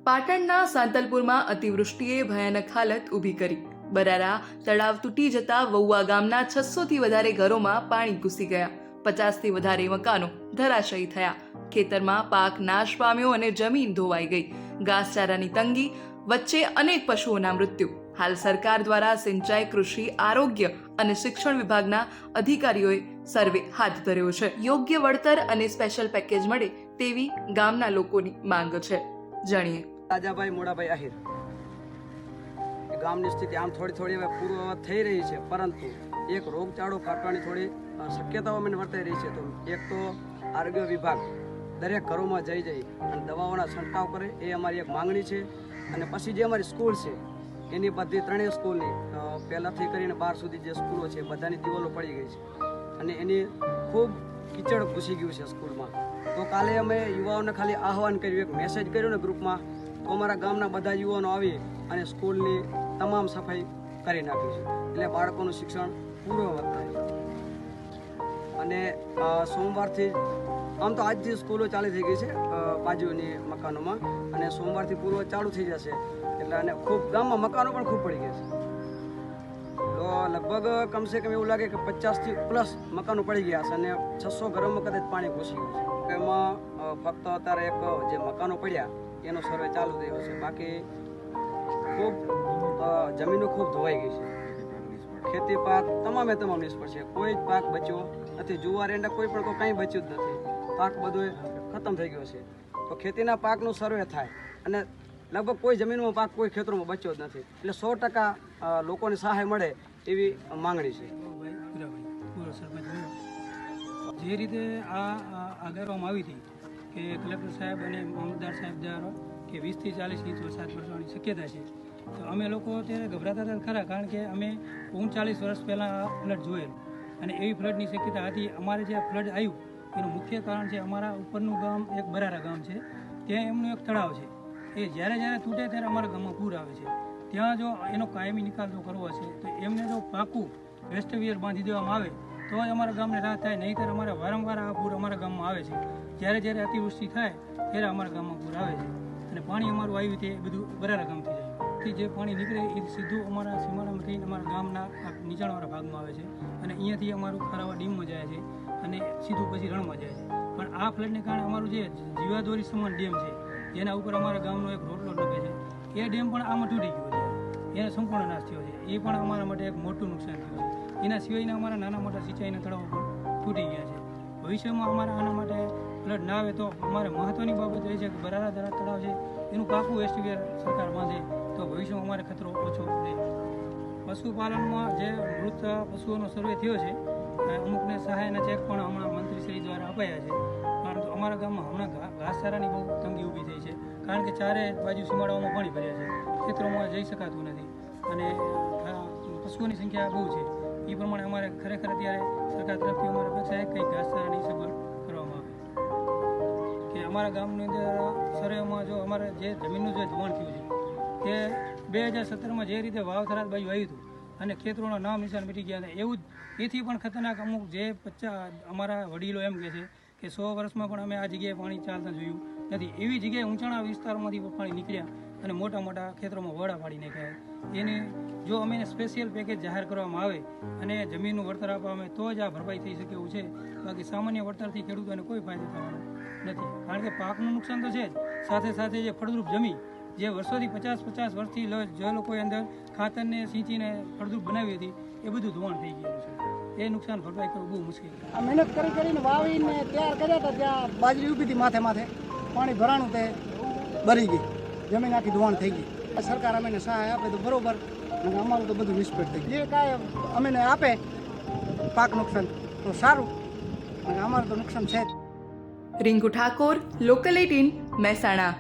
પાટણના સાંતલપુરમાં અતિવૃષ્ટિએ ભયાનક હાલત ઊભી કરી. બરારા તળાવ તૂટી જતા વૌવા ગામના 600થી વધારે ઘરોમાં પાણી ઘૂસી ગયા. 50થી વધારે મકાનો ધરાશયી થયા. ખેતરમાં પાક નાશ પામ્યો અને જમીન ધોવાઈ ગઈ. ઘાસચારાની તંગી વચ્ચે અનેક પશુઓના મૃત્યુ. હાલ સરકાર દ્વારા સિંચાઈ, કૃષિ, આરોગ્ય અને શિક્ષણ વિભાગના અધિકારીઓએ સર્વે હાથ ધર્યો છે. યોગ્ય વળતર અને સ્પેશિયલ પેકેજ મળે તેવી ગામના લોકોની માંગ છે. જાણીએ. રાજાભાઈ મોડાભાઈ આહિર. ગામની સ્થિતિ આમ થોડી હવે પૂર્વવત થઈ રહી છે, પરંતુ એક રોગચાળો ફાટવાની થોડી શક્યતાઓ મને વર્તાઈ રહી છે. તો એક તો આરોગ્ય વિભાગ દરેક ઘરોમાં જઈ અને દવાઓના છંટકાવ કરે, એ અમારી એક માંગણી છે. અને પછી જે અમારી સ્કૂલ છે એની બધી ત્રણેય સ્કૂલની પહેલાંથી કરીને 12 સુધી જે સ્કૂલો છે બધાની દિવાલો પડી ગઈ છે અને એની ખૂબ કીચડ ઘૂસી ગયું છે સ્કૂલમાં. તો કાલે અમે યુવાઓને ખાલી આહવાન કર્યું, એક મેસેજ કર્યો ને ગ્રુપમાં, તો અમારા ગામના બધા યુવાનો આવી અને સ્કૂલની તમામ સફાઈ કરી નાખી છે. એટલે બાળકોનું શિક્ષણ પૂર્વવત થાય. અને સોમવારથી આમ તો આજથી સ્કૂલો ચાલુ થઈ ગઈ છે બાજુની મકાનોમાં, અને સોમવારથી પૂર્વ ચાલુ થઈ જશે. એટલે અને ખૂબ ગામમાં મકાનો પણ ખૂબ પડી ગયા છે. તો લગભગ કમસે કમ એવું લાગે કે 50થી પ્લસ મકાનો પડી ગયા છે અને 600 ઘરોમાં કદાચ પાણી ઘૂસી ગયું છે. એમાં ફક્ત અત્યારે એક જે મકાનો પડ્યા એનો સર્વે ચાલુ થયો છે. બાકી ખૂબ જમીનો ખૂબ ધોવાઈ ગઈ છે. ખેતી પાક તમામ નિષ્ફળ છે. કોઈ જ પાક બચ્યો નથી. જુવાર એંડા કોઈ પણ કંઈ બચ્યું જ નથી. પાક બધો ખતમ થઈ ગયો છે. તો ખેતીના પાકનું સર્વે થાય અને લગભગ કોઈ જમીનમાં પાક કોઈ ખેતરોમાં બચ્યો જ નથી. એટલે 100% લોકોને સહાય મળે એવી માંગણી છે. જે રીતે આ કરવામાં આવી હતી કે કલેક્ટર સાહેબ અને મામલતદાર સાહેબ દ્વારા કે 20થી 40 ઇંચ વરસાદ પડવાની શક્યતા છે, તો અમે લોકો અત્યારે ગભરાતા હતા ખરા, કારણ કે અમે 39 વર્ષ પહેલાં આ ફ્લડ જોયેલું અને એવી ફ્લડની શક્યતા હતી. અમારે જે ફ્લડ આવ્યું એનું મુખ્ય કારણ છે અમારા ઉપરનું ગામ એક બરારા ગામ છે, ત્યાં એમનું એક તળાવ છે. એ જ્યારે તૂટે ત્યારે અમારા ગામમાં પૂર આવે છે. ત્યાં જો એનો કાયમી નિકાલ જો કરવો છે તો એમને જો પાકું વેસ્ટવિયર બાંધી દેવામાં આવે તો જ અમારા ગામને રાહત થાય. નહીંતર અમારે વારંવાર આ પૂર અમારા ગામમાં આવે છે. જ્યારે અતિવૃષ્ટિ થાય ત્યારે અમારા ગામમાં પૂર આવે છે અને પાણી અમારું આવ્યું તે બધું બરારા ગામથી જાય. જે પાણી નીકળે એ સીધું અમારા સીમાડામાં થઈને અમારા ગામના નીચાણવાળા ભાગમાં આવે છે અને અહીંયાથી અમારું ખારાવા ડીમમાં જાય છે અને સીધું પછી રણમાં જાય છે. પણ આ ફ્લડને કારણે અમારું જે જીવાદોરી સમાન ડેમ છે એના ઉપર અમારા ગામનો એક રોટલો ડૂબે છે, એ ડેમ પણ આમાં તૂટી ગયો છે. એનો સંપૂર્ણ નાશ થયો છે. એ પણ અમારા માટે એક મોટું નુકસાન થયું છે. એના સિવાયના અમારા નાના મોટા સિંચાઈના તળાવો પણ તૂટી ગયા છે. ભવિષ્યમાં અમારે આના માટે ફ્લડ ના આવે તો અમારે મહત્ત્વની બાબત એ છે કે બરારા તળાવ છે એનું પાકું વેસ્ટવિયર સરકાર બાંધે તો ભવિષ્યમાં અમારે ખતરો ઓછો રહે. પશુપાલનમાં જે મૃત પશુઓનો સર્વે થયો છે, અમુકને સહાયના ચેક પણ હમણાં મંત્રીશ્રી દ્વારા અપાયા છે. પરંતુ અમારા ગામમાં હમણાં ઘાસચારાની બહુ તંગી ઊભી થઈ છે, કારણ કે ચારે બાજુ સીમાડાઓમાં પાણી ભર્યા છે. ખેતરોમાં જઈ શકાતું નથી અને પશુઓની સંખ્યા બહુ છે. એ પ્રમાણે અમારે ખરેખર અત્યારે સરકાર તરફથી અમારે અપેક્ષા છે કંઈક ઘાસચારાની સગવડ કરવામાં આવે કે અમારા ગામની અંદર સર્વેમાં જો અમારે જે જમીનનું જે ધોવાણ થયું છે તે 2017માં જે રીતે વાવ થરાદ બાજુ આવ્યું હતું અને ખેતરોના નામ નિશાન મિટી ગયા હતા, એવું જ એથી પણ ખતરનાક અમુક જે અમારા વડીલો એમ કહે છે કે 100 વર્ષમાં પણ અમે આ જગ્યાએ પાણી ચાલતા જોયું નથી. એવી જગ્યાએ ઊંચાણા વિસ્તારોમાંથી પાણી નીકળ્યા અને મોટા ખેતરોમાં વડા પાડી નાખ્યા. એને જો અમે સ્પેશિયલ પેકેજ જાહેર કરવામાં આવે અને જમીનનું વળતર આપવામાં આવે તો જ આ ભરપાઈ થઈ શકે એવું છે. બાકી સામાન્ય વળતરથી ખેડૂતોને કોઈ ફાયદો થવાનો નથી, કારણ કે પાકનું નુકસાન તો છે જ, સાથે જે ફળદ્રુપ જમીન જે વર્ષોથી 50 વર્ષથી જે લોકોએ અંદર ખાતરને સિંચીને ફળદ્રુપ બનાવી હતી એ બધું ધોવાણ થઈ ગયેલું છે. એ નુકસાન ભરપાઈ કરવું બહુ મુશ્કેલ છે. આ મહેનત કરીને વાવીને તૈયાર કર્યા હતા, ત્યાં બાજરી ઊભી હતી માથે પાણી ભરાણું તે બરી ગઈ, જમીન આખી ધોવાણ થઈ ગઈ. સરકાર અમને સહાય આપે તો બરોબર, અને અમારું તો બધું નિષ્ફળ થઈ ગયું. જે કાંઈ અમને આપે પાક નુકસાન તો સારું, અને અમારું તો નુકસાન છે જ. રિંકુ ઠાકોર, લોકલ 18, મહેસાણા.